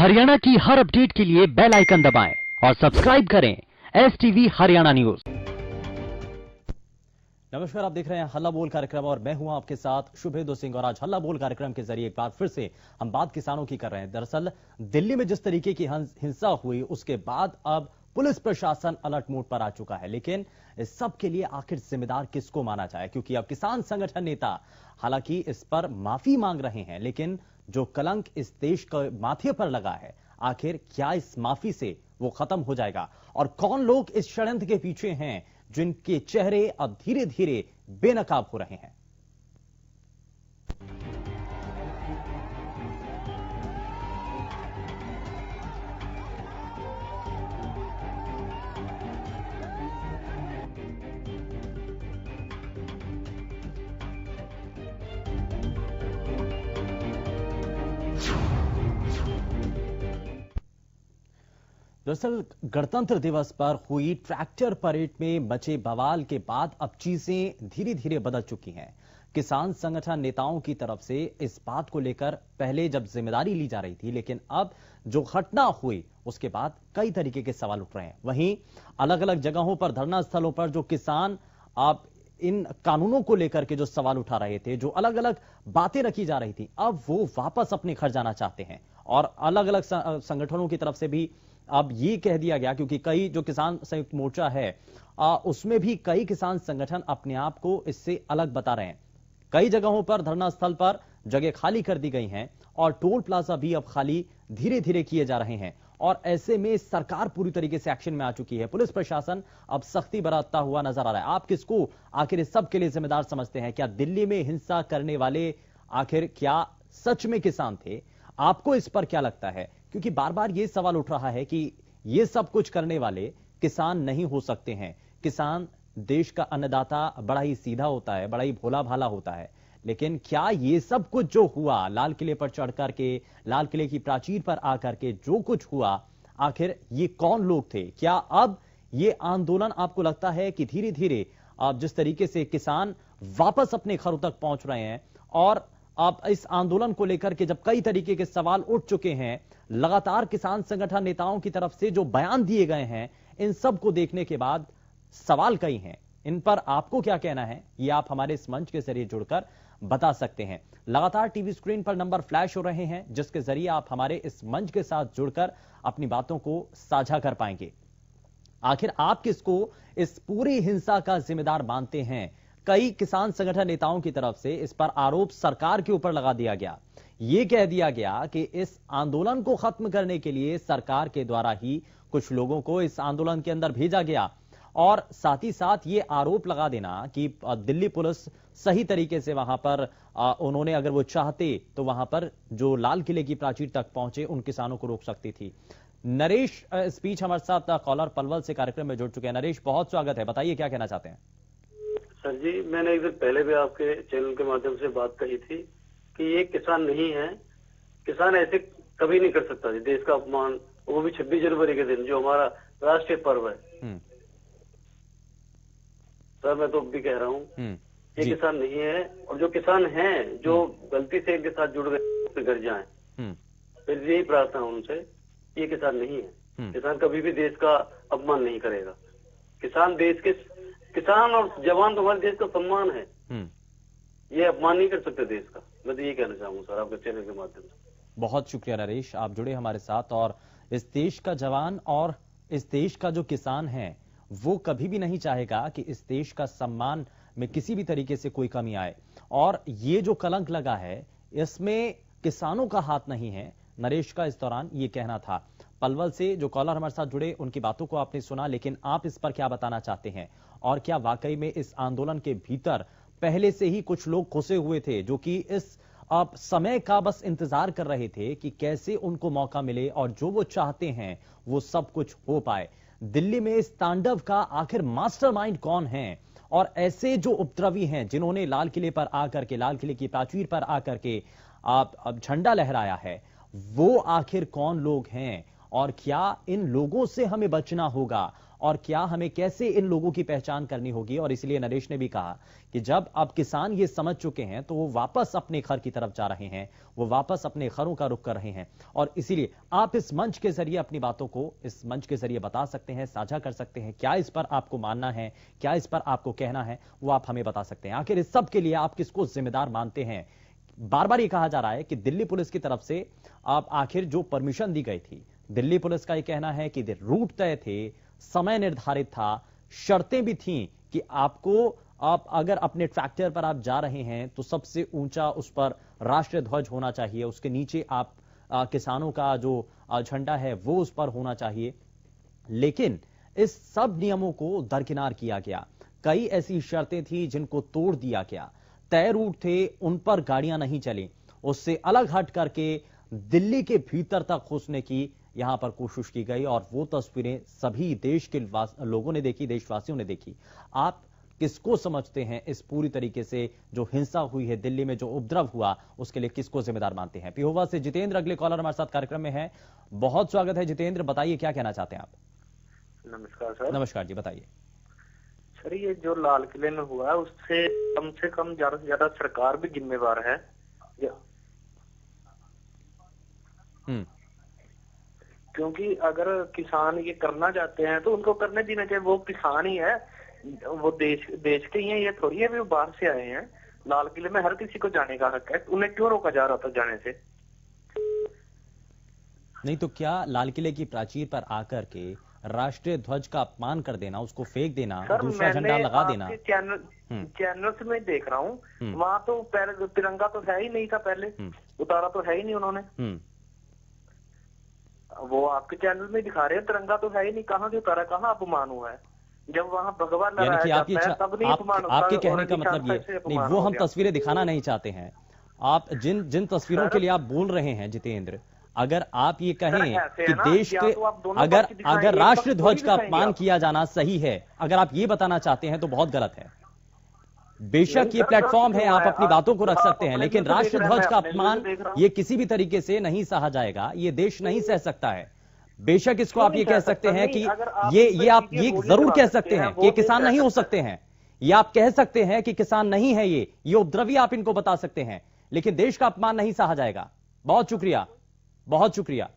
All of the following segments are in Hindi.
हरियाणा की हर अपडेट के लिए बेल आइकन दबाएं और सब्सक्राइब करें STV हरियाणा न्यूज। नमस्कार, आप देख रहे हैं हल्ला बोल कार्यक्रम और मैं हूं आपके साथ शुभेंदु सिंह। और आज हल्ला बोल कार्यक्रम के जरिए एक बार फिर से हम बात किसानों की कर रहे हैं। दरअसल दिल्ली में जिस तरीके की हिंसा हुई उसके बाद अब पुलिस प्रशासन अलर्ट मोड पर आ चुका है। लेकिन इस सब के लिए आखिर जिम्मेदार किसको माना जाए, क्योंकि अब किसान संगठन नेता हालांकि इस पर माफी मांग रहे हैं, लेकिन जो कलंक इस देश के माथे पर लगा है, आखिर क्या इस माफी से वो खत्म हो जाएगा? और कौन लोग इस षड्यंत्र के पीछे हैं जिनके चेहरे अब धीरे धीरे बेनकाब हो रहे हैं? दरअसल गणतंत्र दिवस पर हुई ट्रैक्टर परेड में मचे बवाल के बाद अब चीजें धीरे धीरे बदल चुकी हैं। किसान संगठन नेताओं की तरफ से इस बात को लेकर पहले जब जिम्मेदारी ली जा रही थी, लेकिन अब जो घटना हुई उसके बाद कई तरीके के सवाल उठ रहे हैं। वहीं अलग अलग जगहों पर धरना स्थलों पर जो किसान अब इन कानूनों को लेकर के जो सवाल उठा रहे थे, जो अलग अलग बातें रखी जा रही थी, अब वो वापस अपने घर जाना चाहते हैं। और अलग अलग संगठनों की तरफ से भी अब ये कह दिया गया, क्योंकि कई जो किसान संयुक्त मोर्चा है उसमें भी कई किसान संगठन अपने आप को इससे अलग बता रहे हैं। कई जगहों पर धरना स्थल पर जगह खाली कर दी गई हैं और टोल प्लाजा भी अब खाली धीरे धीरे किए जा रहे हैं। और ऐसे में सरकार पूरी तरीके से एक्शन में आ चुकी है। पुलिस प्रशासन अब सख्ती बरतता हुआ नजर आ रहा है। आप किसको आखिर इस सब के लिए जिम्मेदार समझते हैं? क्या दिल्ली में हिंसा करने वाले आखिर क्या सच में किसान थे? आपको इस पर क्या लगता है? क्योंकि बार बार यह सवाल उठ रहा है कि ये सब कुछ करने वाले किसान नहीं हो सकते हैं। किसान देश का अन्नदाता बड़ा ही सीधा होता है, बड़ा ही भोला भाला होता है। लेकिन क्या ये सब कुछ जो हुआ, लाल किले पर चढ़ करके, लाल किले की प्राचीर पर आकर के जो कुछ हुआ, आखिर ये कौन लोग थे? क्या अब ये आंदोलन आपको लगता है कि धीरे धीरे अब जिस तरीके से किसान वापस अपने घरों तक पहुंच रहे हैं और अब इस आंदोलन को लेकर के जब कई तरीके के सवाल उठ चुके हैं, लगातार किसान संगठन नेताओं की तरफ से जो बयान दिए गए हैं, इन सब को देखने के बाद सवाल कई हैं। इन पर आपको क्या कहना है, ये आप हमारे इस मंच के जरिए जुड़कर बता सकते हैं। लगातार टीवी स्क्रीन पर नंबर फ्लैश हो रहे हैं, जिसके जरिए आप हमारे इस मंच के साथ जुड़कर अपनी बातों को साझा कर पाएंगे। आखिर आप किसको इस पूरी हिंसा का जिम्मेदार मानते हैं? कई किसान संगठन नेताओं की तरफ से इस पर आरोप सरकार के ऊपर लगा दिया गया। यह कह दिया गया कि इस आंदोलन को खत्म करने के लिए सरकार के द्वारा ही कुछ लोगों को इस आंदोलन के अंदर भेजा गया। और साथ ही साथ ये आरोप लगा देना कि दिल्ली पुलिस सही तरीके से वहां पर उन्होंने अगर वो चाहते तो वहां पर जो लाल किले की प्राचीर तक पहुंचे उन किसानों को रोक सकती थी। नरेश इस बीच हमारे साथ कॉलर पलवल से कार्यक्रम में जुड़ चुके हैं। नरेश, बहुत स्वागत है, बताइए क्या कहना चाहते हैं? सर जी, मैंने एक दिन पहले भी आपके चैनल के माध्यम से बात कही थी कि ये किसान नहीं है। किसान ऐसे कभी नहीं कर सकता जी, देश का अपमान, वो भी 26 जनवरी के दिन जो हमारा राष्ट्रीय पर्व है। सर मैं तो अब भी कह रहा हूँ ये किसान नहीं है। और जो किसान हैं जो गलती से इनके साथ जुड़ गए घर जाएं, फिर यही प्रार्थना उनसे, ये किसान नहीं है। किसान कभी भी देश का अपमान नहीं करेगा। किसान और जवान तो हमारे देश का सम्मान है। ये अपमान नहीं कर सकते देश का। मैं तो ये कहना चाहूंगा सर आपके चैनल के माध्यम से। बहुत शुक्रिया नरेश, आप जुड़े हमारे साथ। और इस देश का जवान और इस देश का जो किसान है वो कभी भी नहीं चाहेगा कि इस देश का सम्मान में किसी भी तरीके से कोई कमी आए। और ये जो कलंक लगा है इसमें किसानों का हाथ नहीं है। नरेश का इस दौरान ये कहना था। पलवल से जो कॉलर हमारे साथ जुड़े उनकी बातों को आपने सुना, लेकिन आप इस पर क्या बताना चाहते हैं? और क्या वाकई में इस आंदोलन के भीतर पहले से ही कुछ लोग घुसे हुए थे जो कि इस समय का बस इंतजार कर रहे थे कि कैसे उनको मौका मिले और जो वो चाहते हैं वो सब कुछ हो पाए? दिल्ली में इस तांडव का आखिर मास्टरमाइंड कौन है? और ऐसे जो उपद्रवी हैं जिन्होंने लाल किले पर आकर के, लाल किले की प्राचीर पर आकर के अब झंडा लहराया है, वो आखिर कौन लोग हैं? और क्या इन लोगों से हमें बचना होगा? और क्या हमें कैसे इन लोगों की पहचान करनी होगी। और इसलिए नरेश ने भी कहा कि जब अब किसान ये समझ चुके हैं तो वो वापस अपने घर की तरफ जा रहे हैं, वो वापस अपने घरों का रुख कर रहे हैं। और इसीलिए आप इस मंच के जरिए अपनी बातों को इस मंच के जरिए बता सकते हैं, साझा कर सकते हैं। क्या इस पर आपको मानना है, क्या इस पर आपको कहना है, वो आप हमें बता सकते हैं। आखिर इस सब के लिए आप किसको जिम्मेदार मानते हैं। बार बार ये कहा जा रहा है कि दिल्ली पुलिस की तरफ से आप आखिर जो परमिशन दी गई थी, दिल्ली पुलिस का ये कहना है कि रूट तय थे, समय निर्धारित था, शर्तें भी थीं कि आप अगर अपने ट्रैक्टर पर आप जा रहे हैं तो सबसे ऊंचा उस पर राष्ट्रीय ध्वज होना चाहिए, उसके नीचे आप किसानों का जो झंडा है वो उस पर होना चाहिए। लेकिन इस सब नियमों को दरकिनार किया गया। कई ऐसी शर्तें थी जिनको तोड़ दिया गया। तय रूट थे, उन पर गाड़ियां नहीं चली। उससे अलग हट करके दिल्ली के भीतर तक घुसने की यहां पर कोशिश की गई और वो तस्वीरें सभी देश के लोगों ने देखी, देशवासियों ने देखी। आप किसको समझते हैं इस पूरी तरीके से जो हिंसा हुई है दिल्ली में, जो उपद्रव हुआ, उसके लिए किसको जिम्मेदार मानते हैं। पिहोवा से जितेंद्र अगले कॉलर हमारे साथ कार्यक्रम में है। बहुत स्वागत है जितेंद्र, बताइए क्या कहना चाहते हैं आप। नमस्कार सर। नमस्कार जी, बताइए। सर ये जो लाल किले में हुआ है उससे कम ज्यादा से ज्यादा सरकार भी जिम्मेवार है। क्योंकि अगर किसान ये करना चाहते हैं तो उनको करने देना चाहिए। वो किसान ही है, वो देश के ही है, ये थोड़ी है भी वो बाहर से आए हैं। लाल किले में हर किसी को जाने का हक है, उन्हें क्यों रोका जा रहा था जाने से। नहीं तो क्या लाल किले की प्राचीर पर आकर के राष्ट्रीय ध्वज का अपमान कर देना, उसको फेंक देना, दूसरा झंडा लगा देना। चैनल्स में देख रहा हूँ, वहां तो पहले तिरंगा तो है ही नहीं था, पहले उतारा तो है ही नहीं उन्होंने। वो आपके चैनल में दिखा रहे हैं तिरंगा तो है ही नहीं, कहाँ से उतारा, कहाँ अपमान हुआ है। जब वहां भगवान लहराया जाता है तब नहीं अपमान होता। आपके कहने का मतलब ये नहीं, वो हम तस्वीरें दिखाना नहीं चाहते हैं। आप जिन तस्वीरों के लिए आप बोल रहे हैं जितेंद्र, अगर आप ये कहें कि देश के अगर राष्ट्र ध्वज का अपमान किया जाना सही है, अगर आप ये बताना चाहते हैं तो बहुत गलत है। बेशक ये प्लेटफॉर्म है, आप अपनी बातों को रख सकते हैं, लेकिन राष्ट्र ध्वज का अपमान ये किसी भी तरीके से नहीं सहा जाएगा, ये देश नहीं सह सकता है। बेशक इसको आप ये कह सकते हैं कि ये आप ये जरूर कह सकते हैं कि किसान नहीं हो सकते हैं, ये आप कह सकते हैं कि किसान नहीं है, ये उपद्रवी आप इनको बता सकते हैं, लेकिन देश का अपमान नहीं सहा जाएगा। बहुत शुक्रिया, बहुत शुक्रिया।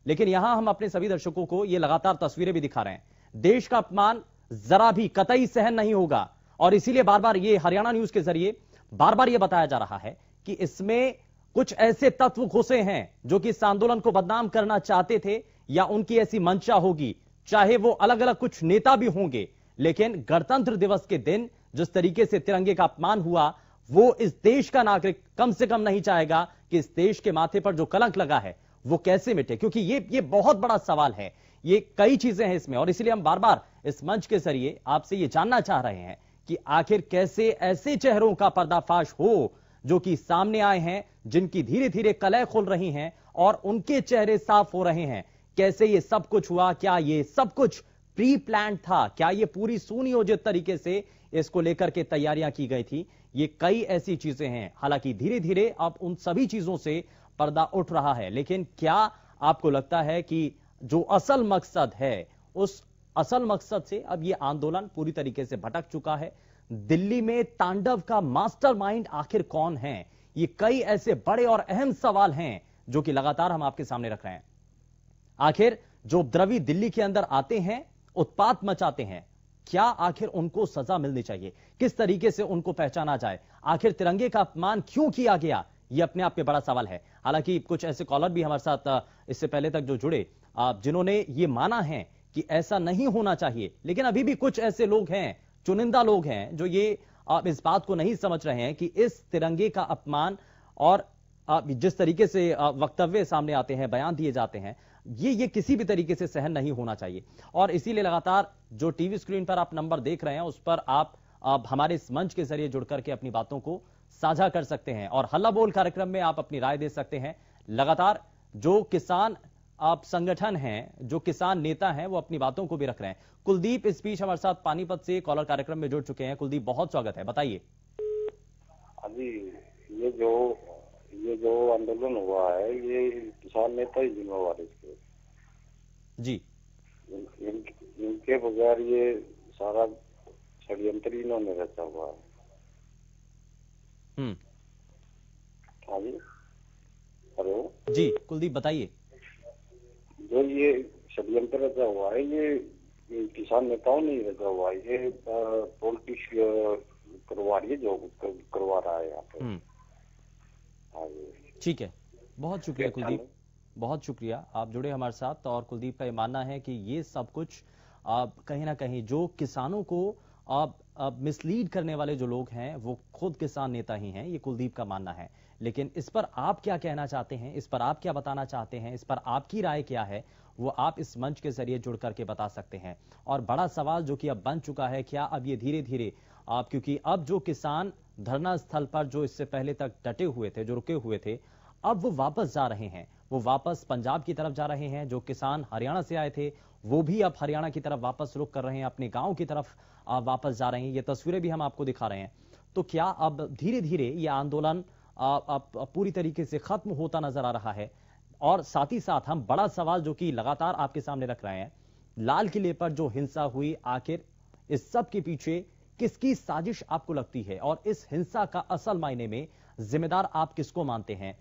लेकिन यहां हम अपने सभी दर्शकों को ये लगातार तस्वीरें भी दिखा रहे हैं। देश का अपमान जरा भी कतई सहन नहीं होगा और इसीलिए बार बार ये हरियाणा न्यूज के जरिए बार बार ये बताया जा रहा है कि इसमें कुछ ऐसे तत्व घुसे हैं जो कि इस आंदोलन को बदनाम करना चाहते थे या उनकी ऐसी मंशा होगी, चाहे वो अलग अलग कुछ नेता भी होंगे। लेकिन गणतंत्र दिवस के दिन जिस तरीके से तिरंगे का अपमान हुआ, वो इस देश का नागरिक कम से कम नहीं चाहेगा कि इस देश के माथे पर जो कलंक लगा है वो कैसे मिटे, क्योंकि ये बहुत बड़ा सवाल है। ये कई चीजें हैं इसमें और इसलिए हम बार बार इस मंच के जरिए आपसे ये जानना चाह रहे हैं कि आखिर कैसे ऐसे चेहरों का पर्दाफाश हो जो कि सामने आए हैं, जिनकी धीरे धीरे कलह खुल रही हैं और उनके चेहरे साफ हो रहे हैं। कैसे ये सब कुछ हुआ, क्या ये सब कुछ प्री प्लान था, क्या ये पूरी सुनियोजित तरीके से इसको लेकर के तैयारियां की गई थी। ये कई ऐसी चीजें हैं। हालांकि धीरे धीरे अब उन सभी चीजों से पर्दा उठ रहा है, लेकिन क्या आपको लगता है कि जो असल मकसद है, उस असल मकसद से अब ये आंदोलन पूरी तरीके से भटक चुका है। दिल्ली में तांडव का मास्टरमाइंड आखिर कौन है, ये कई ऐसे बड़े और अहम सवाल हैं जो कि लगातार हम आपके सामने रख रहे हैं। आखिर जो उपद्रवी दिल्ली के अंदर आते हैं, उत्पात मचाते हैं, क्या आखिर उनको सजा मिलनी चाहिए, किस तरीके से उनको पहचाना जाए, आखिर तिरंगे का अपमान क्यों किया गया, यह अपने आप में बड़ा सवाल है। हालांकि कुछ ऐसे कॉलर भी हमारे साथ इससे पहले तक जो जुड़े, जिन्होंने ये माना है कि ऐसा नहीं होना चाहिए, लेकिन अभी भी कुछ ऐसे लोग हैं, चुनिंदा लोग हैं, जो ये इस बात को नहीं समझ रहे हैं कि इस तिरंगे का अपमान और जिस तरीके से वक्तव्य सामने आते हैं, बयान दिए जाते हैं, ये किसी भी तरीके से सहन नहीं होना चाहिए। और इसीलिए लगातार जो टीवी स्क्रीन पर आप नंबर देख रहे हैं, उस पर आप हमारे इस मंच के जरिए जुड़ करके अपनी बातों को साझा कर सकते हैं और हल्ला बोल कार्यक्रम में आप अपनी राय दे सकते हैं। लगातार जो किसान आप संगठन हैं, जो किसान नेता हैं, वो अपनी बातों को भी रख रहे हैं। कुलदीप इस बीच हमारे साथ पानीपत से कॉलर कार्यक्रम में जुड़ चुके हैं। कुलदीप, बहुत स्वागत है, बताइए। अभी ये जो आंदोलन हुआ है, ये किसान नेता ही जिम्मेवार है इसके। जी, इनके बगैर ये सारा षड्यंत्र इन्होंने रचा हुआ है। हाँ जी, हेलो जी कुलदीप बताइए। जो ये षड्यंत्र रचा हुआ है ये किसान नेताओं ने रचा हुआ है, ये पॉलिटिक्स करवा रही है, जो करवा रहा है यहाँ पे। हाँ जी, ठीक है, बहुत शुक्रिया कुलदीप, बहुत शुक्रिया, आप जुड़े हमारे साथ। और कुलदीप का ये मानना है कि ये सब कुछ कहीं ना कहीं जो किसानों को मिसलीड करने वाले जो लोग हैं वो खुद किसान नेता ही हैं, ये कुलदीप का मानना है। लेकिन इस पर आप क्या कहना चाहते हैं, इस पर आप क्या बताना चाहते हैं, इस पर आपकी राय क्या है, वो आप इस मंच के जरिए जुड़ करके बता सकते हैं। और बड़ा सवाल जो कि अब बन चुका है, क्या अब ये धीरे धीरे क्योंकि अब जो किसान धरना स्थल पर जो इससे पहले तक डटे हुए थे, जो रुके हुए थे, अब वो वापस जा रहे हैं, वो वापस पंजाब की तरफ जा रहे हैं। जो किसान हरियाणा से आए थे वो भी अब हरियाणा की तरफ वापस रुख कर रहे हैं, अपने गांव की तरफ वापस जा रहे हैं। ये तस्वीरें भी हम आपको दिखा रहे हैं। तो क्या अब धीरे धीरे ये आंदोलन पूरी तरीके से खत्म होता नजर आ रहा है? और साथ ही साथ हम बड़ा सवाल जो कि लगातार आपके सामने रख रहे हैं, लाल किले पर जो हिंसा हुई, आखिर इस सब के पीछे किसकी साजिश आपको लगती है? और इस हिंसा का असल मायने में जिम्मेदार आप किसको मानते हैं?